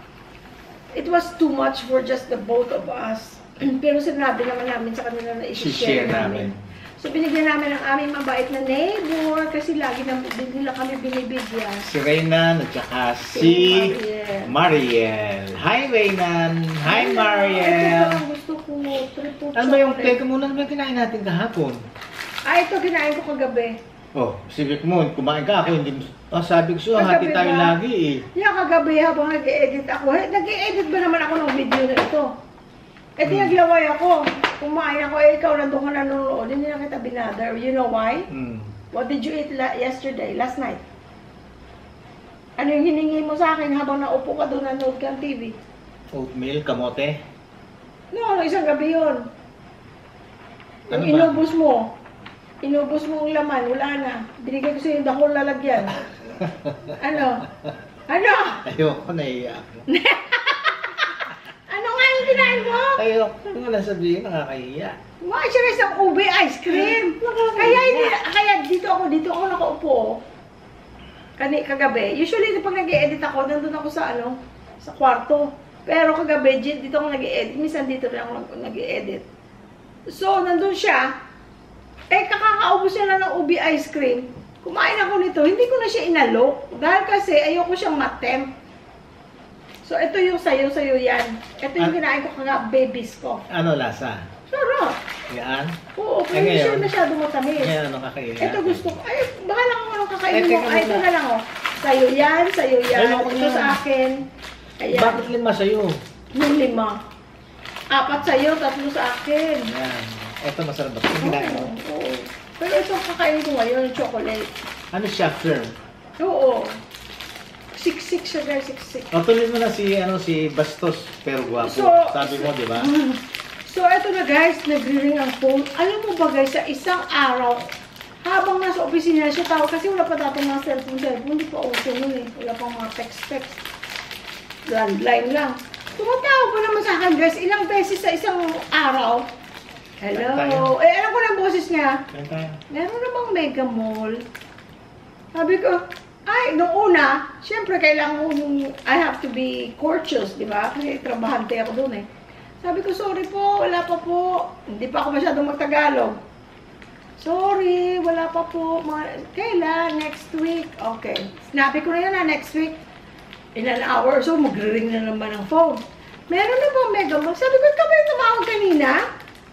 B: It was too much for just the both of us. Pero sinabi naman namin sa kanila na i-share namin. So binigyan namin ang aming mabait na neighbor kasi lagi nila kami binibigyan.
A: Si Reynan at saka si Mariel. Hi Reynan! Hi Mariel!
B: Ito gusto ko.
A: Ano ba yung teka muna? Ano ba kinain natin kahapon?
B: Ito kinain ko kagabi.
A: Oh, sige mo, kumain ka ako. Hindi, sabi ko siya, hati tayo lagi eh.
B: Yung kagabi habang nag-i-edit ako. Nag-i-edit ba naman ako ng video na ito? Naglaway ako. Kumain ako, ikaw nandun ka nanonood. Hindi na kita binother. You know why? What did you eat yesterday, last night? Ano yung hiningi mo sa akin habang naupo ka doon nanood ka ng TV?
A: Oatmeal, kamote?
B: No, isang gabi yun.
A: Ano
B: Yung
A: ba?
B: inubos mo. Inubos mo ang laman, wala na. Binigay ko sa'yo yung dahol lalagyan. Ano? Ano?
A: Ayoko, naiiyak ako.
B: Ano nga yung kinain mo?
A: Ayoko, ano nga sabihin, nakakahiya.
B: Mga siya isang ube ice cream. Kaya dito ako nakaupo. Kagabi. Usually pag nag-i-edit ako, nandun ako sa sa kwarto. Pero kagabi, dito ako nag-i-edit. Minsan dito rin ako nag-i-edit. So, nandun siya. Kakakaubos niya na ng ube ice cream. Kumain ako nito. Hindi ko na siya inalok. Dahil kasi ayoko siyang matempt. So, ito yung sayo-sayo yan. Ito yung kinain ko babies ko.
A: Ano lasa?
B: Sarap.
A: Yan?
B: Oo, pero hindi siya masyado matamis.
A: Ngayon, ano kakainin?
B: Ito gusto ko. Ay, bahala kung anong kakainin mo. Ito na lang, Sayo yan, sayo yan. Ito sa akin. Ayan.
A: Bakit 5 sa'yo?
B: Yung 5. 4 sa'yo, 3 sa akin.
A: Yan. Ito masarap ba? Ito kinain mo?
B: Oo. Pero ito kakainin ko ngayon, chocolate.
A: Ano siya, firm?
B: Oo. Siksik siya guys, siksik.
A: O, tuloy mo na si Bastos, pero guwapo. Sabi mo, di ba?
B: So, eto na guys, nagre-ring ang phone. Alam mo ba guys, sa isang araw, habang nasa opisina siya tawag, kasi wala pa dating mga cellphone, hindi pa uso nun eh. Wala pang mga text. Landline lang. Tumatawag pa naman sa akin guys, ilang beses sa isang araw. Hello. Alam ko na ang boses niya. Meron na bang Mega Mall? Sabi ko, nung una, syempre kailangan I have to be courteous, di ba? Kasi trabahante ako doon eh. Sabi ko, sorry po, wala pa po. Hindi pa ako masyadong magtagalog. Sorry, wala pa po. Kailan? Next week. Okay. Sinabi ko na yun next week. In an hour or so, magre-ring na naman ang phone. Meron na bang Mega Mall? Sabi ko, ikaw ba yung tumawag kanina?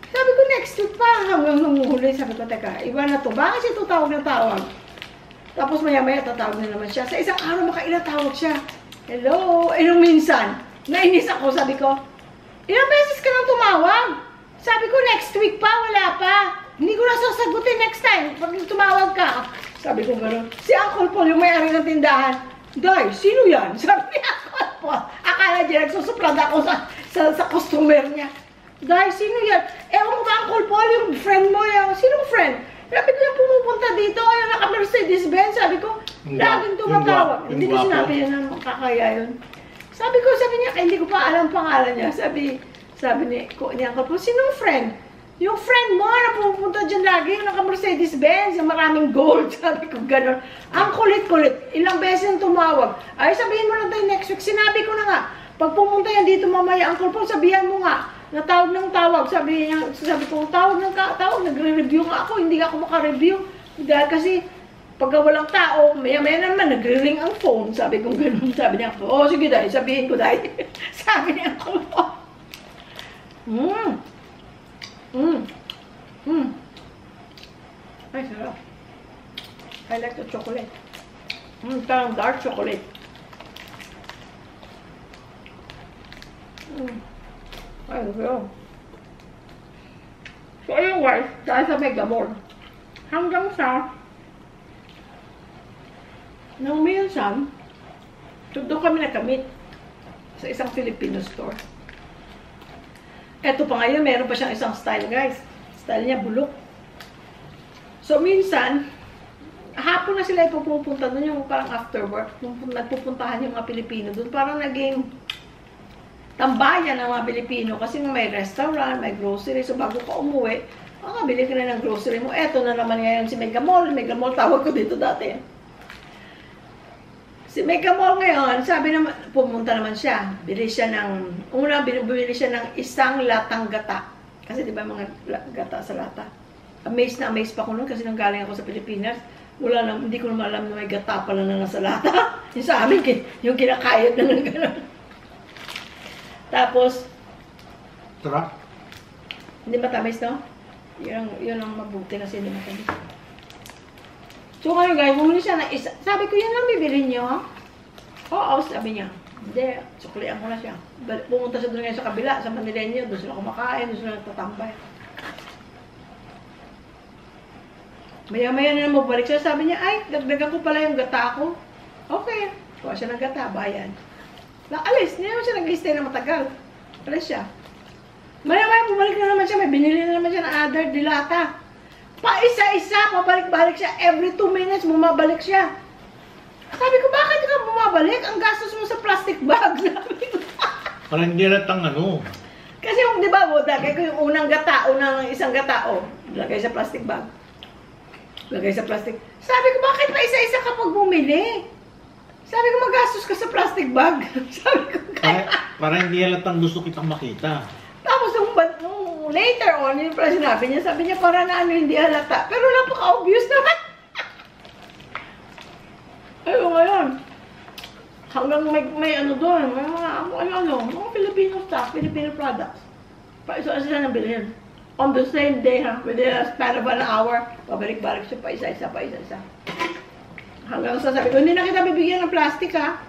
B: Sabi ko, next week pa. Hanggang huli. Sabi ko, teka, iba na to. Bakit siya tutawag ng tawag? Tapos maya-maya tatawag na naman siya. Sa isang araw, makailang tawag siya. Hello? Nung minsan, nainis ako. Sabi ko, ilang beses ka nang tumawag? Sabi ko, next week pa, wala pa. Hindi ko na sasagutin next time pag tumawag ka. Sabi ko gano'n. Si Uncle Paul, yung may-ari ng tindahan, Day, sino yan? Sabi ni Uncle Paul. Akala niya, nagsusuplad ako sa customer niya. Day, sino yan? Ewan ko ba, Uncle Paul, yung friend mo yan. Sinong friend? Sabi ko yung pumupunta dito, ayun, naka-Mercedes-Benz. Sabi ko, laging tumatawag. Hindi ko sinabi yan na makakaya yun. Sabi niya, hindi ko pa alam pangalan niya. Sabi ni Uncle Paul, sinong friend? Yung friend mo na pumupunta dyan lagi, yung naka-Mercedes-Benz, yung maraming gold. Sabi ko, gano'n. Ang kulit-kulit. Ilang beses yung tumawag. Ay, sabihin mo lang tayo next week. Sinabi ko na nga, pag pumunta yan dito mamaya, Uncle Paul, sabihan mo nga, na tawag ng tawag. Sabi ko, tawag ng tawag, nagre-review nga ako, hindi ako maka-review. Dahil kasi, pagka walang tao, maya-maya naman, nagre-ring ang phone. Sabi ko, gano'n. Sabi niya, sige dahil, sabihin ko dahil. Sabi niya, Uncle Paul. Ay, sarap. I like the chocolate. Parang dark chocolate. Ayun yun. So, ayun guys, dahil sa Mega Mall, hanggang sa nung minsan, doon kami nakamit sa isang Filipino store. Eto pa ngayon, meron pa siyang isang style guys. Style niya bulok. So, minsan, hapon na sila ipupunta doon yung parang after work. Nagpupuntahan yung mga Pilipino doon. Parang naging tambayan ng mga Pilipino kasi may restaurant, may grocery. So, bago ka umuwi, bili ka na ng grocery mo. Eto na naman ngayon si Mega Mall. Mega Mall, tawag ko dito dati. Si Mega Mall ngayon, sabi naman, pumunta naman siya. Bili siya siya ng isang latang gata. Kasi di ba mga gata sa lata? Amazed na amazed pa ko noon kasi nang galing ako sa Pilipinas. Hindi ko naman alam na may gata pala na nasa lata. Yung sa amin, yung kinakayod na ng gano'n. Tapos,
A: Sarap?
B: hindi matamis, no? Yun ang mabuti kasi hindi matamis. So ngayon guys, bumili siya ng isa. Sabi ko, yan lang bibili niyo, ha? Oo, sabi niya. Hindi, suklian ko na siya. Pumunta siya doon ngayon sa kabila, sa Manileño. Doon sila kumakain, doon sila nagtatambay. Maya-maya na magbalik siya. Sabi niya, ay, dagdagan ko pala yung gata ko. Okay. Kuha siya ng gata, bayan. Alis, hindi naman siya nag-stay na matagal. Alis siya. Maya-maya, bumalik na naman siya. May binili na naman siya ng other dilata. Pa-isa-isa, pabalik-balik siya. Every 2 minutes, bumabalik siya. Sabi ko, bakit ka bumabalik? Ang gastos mo sa plastic bag. Sabi ko.
A: Parang hindi natang ano.
B: Kasi yung, di ba, lagay ko yung isang gata, lagay sa plastic bag. Lagay sa plastic. Sabi ko, bakit pa isa-isa kapag bumili? Sabi ko, magastos ka sa plastic bag. Sabi ko, kaya.
A: Parang hindi natang gusto kitang makita.
B: Tapos, later on, yung pala sinabi niya, sabi niya, para na hindi halata. Pero napaka-obvious naman. Ayun, ngayon. Hanggang may ano doon, may mga Filipino stuff, Filipino products. Pa-isa sila nang bilhin. On the same day, within a span of an hour, pabalik-balik siya, pa-isa-isa. Hanggang sa sabi ko, hindi na kita bibigyan ng plastic, ha?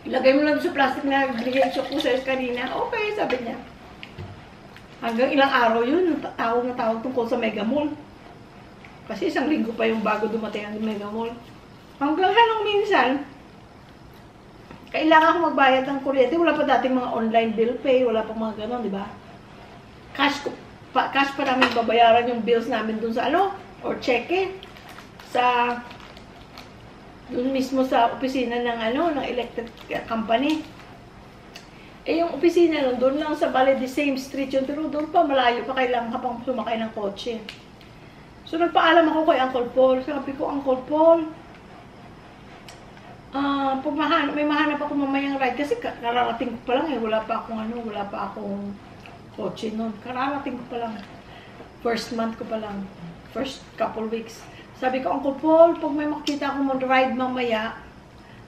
B: Ilagay mo lang sa plastic na bigyan ko sa kanina. Okay, sabi niya. Hanggang ilang araw yun, tawag tungkol sa Mega Mall. Kasi isang linggo pa yung bago dumating ang Mega Mall. Hanggang halong minsan, kailangan ko magbayad ng kuryente. Wala pa dating mga online bill pay, wala pa mga ganon, di ba? Cash pa namin babayaran yung bills namin dun sa or cheque. Dun mismo sa opisina ng electric company. Yung opisina nun, doon lang sa the same street yun, pero doon pa malayo pa, kailangan ka pang sumakay ng kotse. So nagpaalam ako kay Uncle Paul. Sabi ko, Uncle Paul, may mahanap ako mamayang ride kasi kararating ko pa lang wala pa akong kotse noon. Kararating ko pa lang. First month ko pa lang. First couple weeks. Sabi ko, Uncle Paul, pag may makita akong ride mamaya,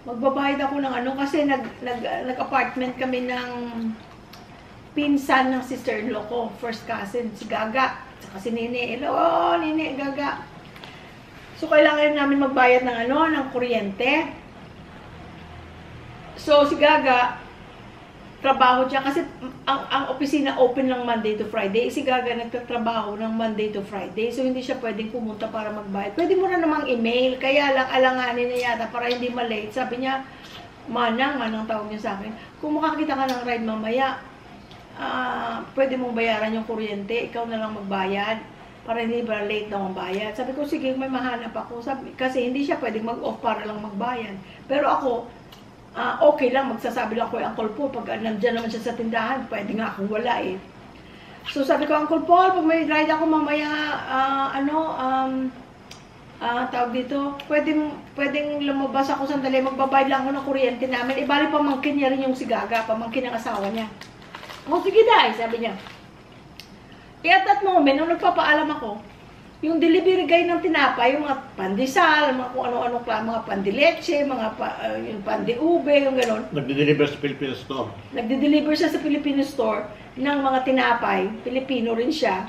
B: magbabayad ako ng kasi nag-apartment kami ng pinsan ng sister-in-law ko, first cousin, si Gaga, saka si Nini. Hello, Nini, Gaga. So, kailangan namin magbayad ng kuryente. So, si Gaga, trabaho siya kasi ang opisina open lang Monday to Friday. Si Gaga nagtatrabaho ng Monday to Friday. So, hindi siya pwedeng pumunta para magbayad. Pwede mo na namang email. Kaya lang alanganin na yata para hindi malate. Sabi niya, Manang tawag niya sa akin. Kung makakita ka ng ride mamaya, pwede mong bayaran yung kuryente. Ikaw na lang magbayad para hindi ba late na magbayad. Sabi ko, sige, may mahanap ako. Kasi hindi siya pwedeng mag-off para lang magbayad. Pero ako, okay lang, magsasabi lang ko yung Uncle Paul, pag nandyan naman siya sa tindahan, pwede nga akong wala eh. So sabi ko, Uncle Paul, pag may ride ako mamaya, tawag dito, pwedeng lumabas ako sandali, magbabayad lang ako ng kuryente namin. Ibali pamangkin niya rin yung si Gaga, pamangkin ng asawa niya. Sige dahil, sabi niya. At that moment, nung nagpapaalam ako, yung delivery guy ng tinapay, yung mga pandesal, mga kung ano-ano, mga pandileche, yung pandiube, yung gano'n.
A: Nagde-deliver sa Filipino store.
B: Nagde-deliver siya sa Filipino store ng mga tinapay. Pilipino rin siya.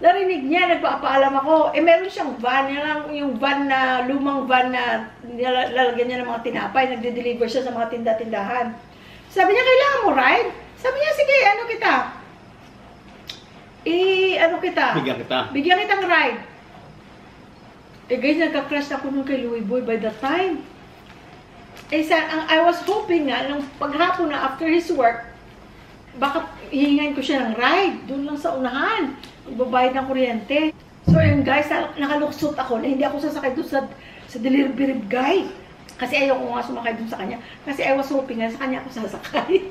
B: Narinig niya, nagpapaalam ako. Eh, meron siyang van. Yan lang yung van na, lumang van na lalagyan niya ng mga tinapay. Nagde-deliver siya sa mga tinda-tindahan. Sabi niya, kailangan mo ride? Sabi niya, sige, ano kita? Ano kita?
A: Bigyan kita.
B: Bigyan kitang ride. Eh, guys, nagka-crush ako nung kay Louie Boy by that time. Eh, I was hoping nga, nung paghapon na after his work, baka hihingayin ko siya ng ride. Doon lang sa unahan. Magbabayad ng kuryente. So, yun guys, nakaluksot ako na hindi ako sasakay doon sa delivery guy. Kasi ayaw ko nga sumakay doon sa kanya. Kasi I was hoping nga sa kanya ako sasakay.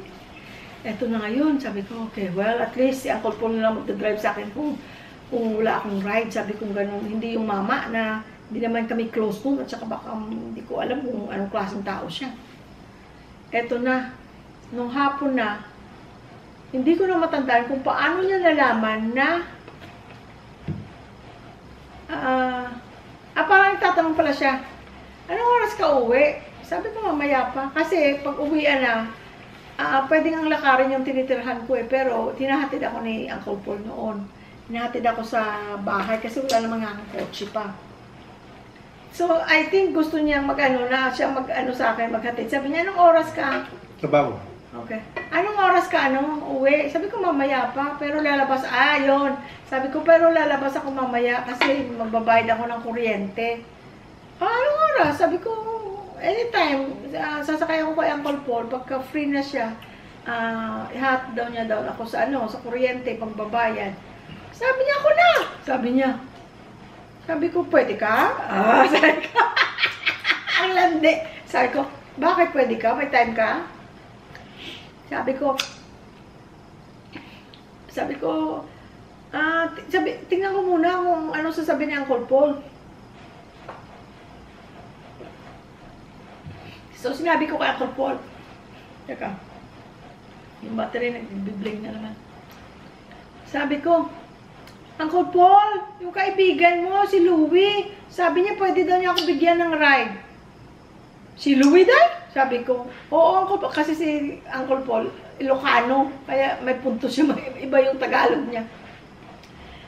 B: Eto na ngayon, sabi ko, okay, well, at least si Uncle Paul na lang magdadrive sa akin kung wala akong ride. Sabi ko gano'n, hindi yung mama na hindi naman kami close noon at saka baka hindi ko alam kung anong klaseng tao siya. Eto na, nung hapon na, hindi ko na matandaan kung paano niya nalaman na parang tatanong pala siya, anong oras ka uwi? Sabi ko mamaya pa. Kasi pag uwian na, pwedeng ang lakarin yung tinitirhan ko eh. Pero tinahatid ako ni Uncle Paul noon. Tinahatid ako sa bahay kasi wala namang akong kotse pa. So, I think gusto niya mag-ano na siya mag-ano sa akin, maghatid. Sabi niya, anong oras ka?
A: Trabaho.
B: Okay. Anong oras ka, uwi? Sabi ko, mamaya pa. Pero lalabas, yun. Sabi ko, pero lalabas ako mamaya kasi magbabayad ako ng kuryente. Anong oras? Sabi ko, anytime. Sasakay ako kay Uncle Paul. Pagka free na siya, ihat daw niya daw ako sa sa kuryente, pagbabayad. Sabi niya, ako na. Sabi niya. Sabi ko, pwede ka? Sabi ko, ang landi. Sabi ko, bakit pwede ka? May time ka? Sabi ko, tingnan ko muna kung ano sasabihin ni Uncle Paul. So, sinabi ko kay Uncle Paul, teka, yung battery nag-bibling na naman. Sabi ko, Uncle Paul, yung kaibigan mo, si Louie, sabi niya pwede daw niya ako bigyan ng ride. Si Louie daw? Sabi ko, oo, Uncle Paul, kasi si Uncle Paul, Ilocano, kaya may punto siya, iba yung Tagalog niya.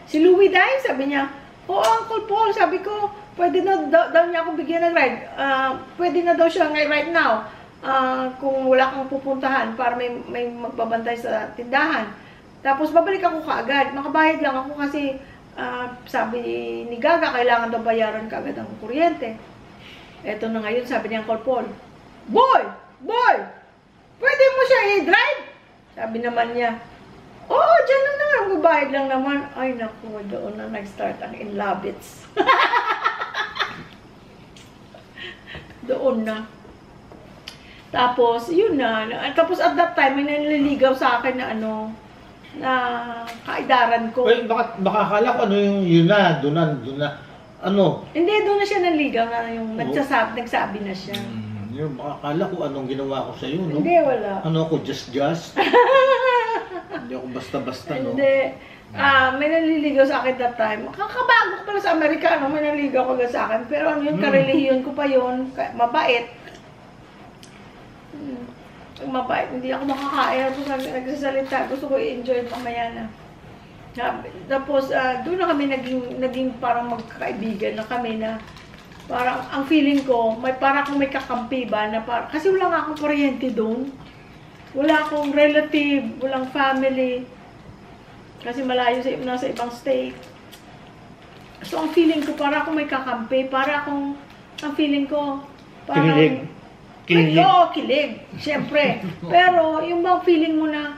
B: Si Louie daw, sabi niya, oo, Uncle Paul, sabi ko, pwede na daw niya ako bigyan ng ride. Pwede na daw siya right now, kung wala kang pupuntahan para may magbabantay sa tindahan. Tapos babalik ako kaagad, makabayad lang ako kasi sabi ni Gaga, kailangan daw bayaran kaagad ang kuryente. Eto na ngayon, sabi ni Uncle Paul, Boy! Pwede mo siya i-drive? Sabi naman niya, oo, dyan lang naman, magbabayad lang naman. Ay, naku, doon na nag-start ang inlabits. Doon na. Tapos, yun na. Tapos at that time, may nanliligaw sa akin na na kaidaran ko.
C: Well, baka akala ko yun na, doon na.
B: Hindi, doon na siya nanligaw na yung nagsabi na siya.
C: Yun, baka akala ko anong ginawa ko sa iyo, no?
B: Hindi, wala.
C: Ako, just. Hindi ako basta-basta, no?
B: Hindi. May nanliligaw sa akin that time. Kakabago ko pala sa Amerikano, may nanliligaw ko sa akin. Pero yun, karelihiyon ko pa yun. Mabait. Mabait. Hindi ako makakain. Tapos nagsasalita. Gusto ko i-enjoy mamaya na. Tapos, doon na kami naging parang magkakaibigan na kami na parang ang feeling ko, parang may kakampi ba na kasi wala nga akong kuryente doon. Wala akong relative, walang family. Kasi malayo nasa ibang state. So, ang feeling ko, parang akong may kakampi. Ang feeling ko, parang
C: Kilig.
B: Kilig. Siyempre. Pero, yung bang feeling mo na,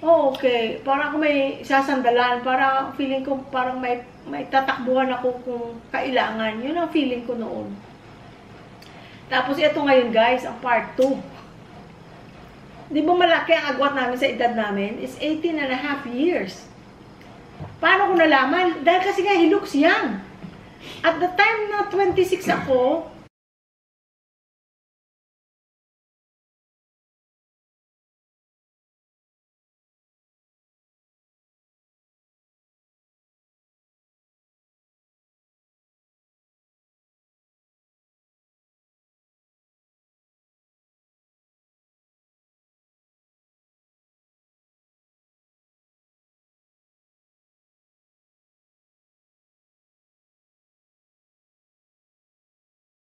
B: okay, parang may sasandalan, parang feeling ko parang may tatakbuhan ako kung kailangan. Yun ang feeling ko noon. Tapos ito ngayon guys, ang part 2. Di ba malaki ang agwat namin sa edad namin? Is 18 and a half years. Paano ko nalaman? Dahil kasi nga he looks young. At the time na 26 ako,